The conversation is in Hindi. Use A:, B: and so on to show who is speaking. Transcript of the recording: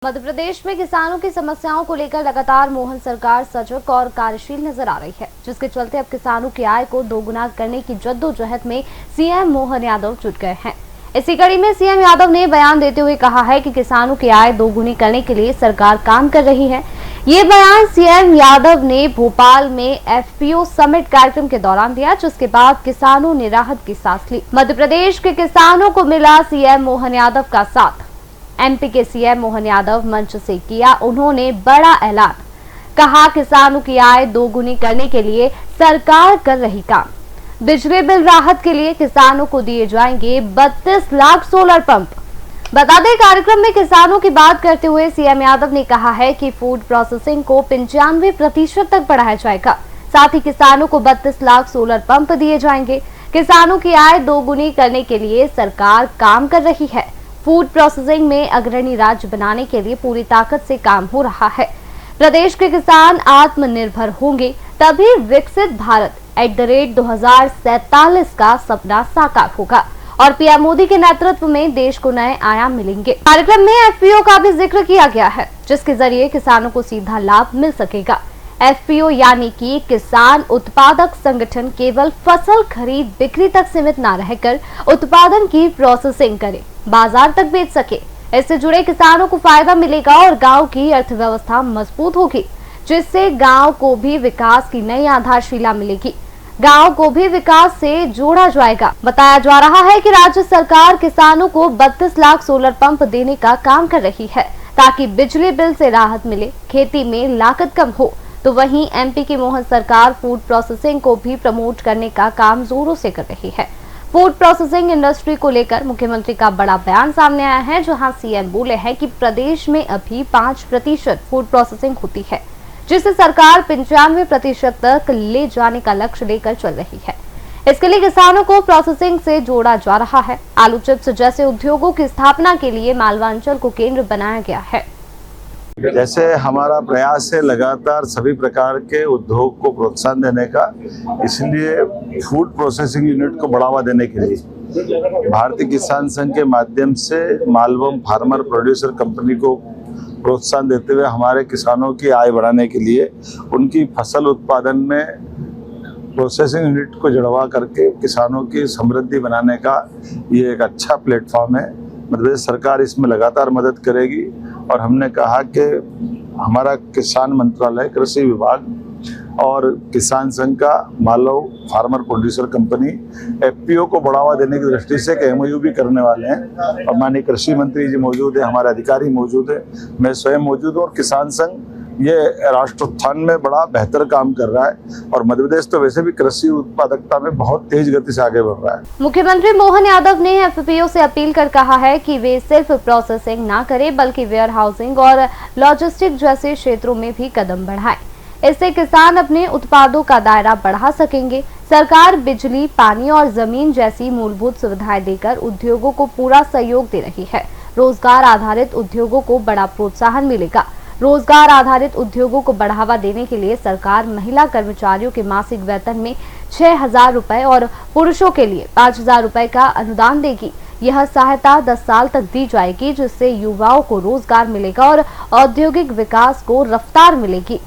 A: मध्य प्रदेश में किसानों की समस्याओं को लेकर लगातार मोहन सरकार सजग और कार्यशील नजर आ रही है, जिसके चलते अब किसानों की आय को दोगुना करने की जद्दोजहद में सीएम मोहन यादव जुट गए हैं। इसी कड़ी में सीएम यादव ने बयान देते हुए कहा है कि किसानों की आय दोगुनी करने के लिए सरकार काम कर रही है। ये बयान सीएम यादव ने भोपाल में एफपीओ समिट कार्यक्रम के दौरान दिया, जिसके बाद किसानों ने राहत की सांस ली। मध्य प्रदेश के किसानों को मिला सीएम मोहन यादव का साथ। एमपी के सीएम मोहन यादव मंच से किया उन्होंने बड़ा ऐलान, कहा किसानों की आय दोगुनी करने के लिए सरकार कर रही काम। बिजली बिल राहत के लिए किसानों को दिए जाएंगे 32 लाख सोलर पंप। बता दें, कार्यक्रम में किसानों की बात करते हुए सीएम यादव ने कहा है कि फूड प्रोसेसिंग को 95% तक बढ़ाया जाएगा। साथ ही किसानों को 32 लाख सोलर पंप दिए जाएंगे। किसानों की आय दोगुनी करने के लिए सरकार काम कर रही है। फूड प्रोसेसिंग में अग्रणी राज्य बनाने के लिए पूरी ताकत से काम हो रहा है। प्रदेश के किसान आत्मनिर्भर होंगे तभी विकसित भारत @2047 का सपना साकार होगा और पीएम मोदी के नेतृत्व में देश को नए आयाम मिलेंगे। कार्यक्रम में एफपीओ का भी जिक्र किया गया है, जिसके जरिए किसानों को सीधा लाभ मिल सकेगा। एफपीओ यानी कि किसान उत्पादक संगठन केवल फसल खरीद बिक्री तक सीमित न रहकर उत्पादन की प्रोसेसिंग करे, बाजार तक बेच सके। इससे जुड़े किसानों को फायदा मिलेगा और गांव की अर्थव्यवस्था मजबूत होगी, जिससे गांव को भी विकास की नई आधारशिला मिलेगी। गांव को भी विकास से जोड़ा जाएगा। बताया जा रहा है कि राज्य सरकार किसानों को 32 लाख सोलर पंप देने का काम कर रही है, ताकि बिजली बिल से राहत मिले, खेती में लागत कम हो। तो वहीं एमपी की मोहन सरकार फूड प्रोसेसिंग को भी प्रमोट करने का काम जोरों से कर रही है। फूड प्रोसेसिंग इंडस्ट्री को लेकर मुख्यमंत्री का बड़ा बयान सामने आया है, जहां सीएम बोले हैं कि प्रदेश में अभी 5% फूड प्रोसेसिंग होती है, जिसे सरकार 95% तक ले जाने का लक्ष्य लेकर चल रही है। इसके लिए किसानों को प्रोसेसिंग से जोड़ा जा रहा है। आलू चिप्स जैसे उद्योगों की स्थापना के लिए मालवा अंचल को केंद्र बनाया गया है।
B: जैसे हमारा प्रयास है लगातार सभी प्रकार के उद्योग को प्रोत्साहन देने का, इसलिए फूड प्रोसेसिंग यूनिट को बढ़ावा देने के लिए भारतीय किसान संघ के माध्यम से मालवम फार्मर प्रोड्यूसर कंपनी को प्रोत्साहन देते हुए हमारे किसानों की आय बढ़ाने के लिए उनकी फसल उत्पादन में प्रोसेसिंग यूनिट को जुड़वा करके किसानों की समृद्धि बनाने का ये एक अच्छा प्लेटफॉर्म है। मध्य प्रदेश सरकार इसमें लगातार मदद करेगी और हमने कहा कि हमारा किसान मंत्रालय, कृषि विभाग और किसान संघ का Malav farmer producer company FPO को बढ़ावा देने की दृष्टि से एक एमओयू भी करने वाले हैं। और माननीय कृषि मंत्री जी मौजूद है, हमारे अधिकारी मौजूद है, मैं स्वयं मौजूद हूँ और किसान संघ ये राष्ट्रोत्थान में बड़ा बेहतर काम कर रहा है और मध्य प्रदेश तो वैसे भी कृषि उत्पादकता में बहुत तेज गति से आगे बढ़ रहा है। मुख्यमंत्री
A: मोहन यादव ने एफपीओ से अपील कर कहा है कि वे सिर्फ प्रोसेसिंग ना करें, बल्कि वेयर हाउसिंग और लॉजिस्टिक जैसे क्षेत्रों में भी कदम बढ़ाएं। इससे किसान अपने उत्पादों का दायरा बढ़ा सकेंगे। सरकार बिजली, पानी और जमीन जैसी मूलभूत सुविधाएं देकर उद्योगों को पूरा सहयोग दे रही है। रोजगार आधारित उद्योगों को बड़ा प्रोत्साहन मिलेगा। रोजगार आधारित उद्योगों को बढ़ावा देने के लिए सरकार महिला कर्मचारियों के मासिक वेतन में 6,000 रुपए और पुरुषों के लिए 5,000 रुपए का अनुदान देगी। यह सहायता 10 साल तक दी जाएगी, जिससे युवाओं को रोजगार मिलेगा और औद्योगिक विकास को रफ्तार मिलेगी।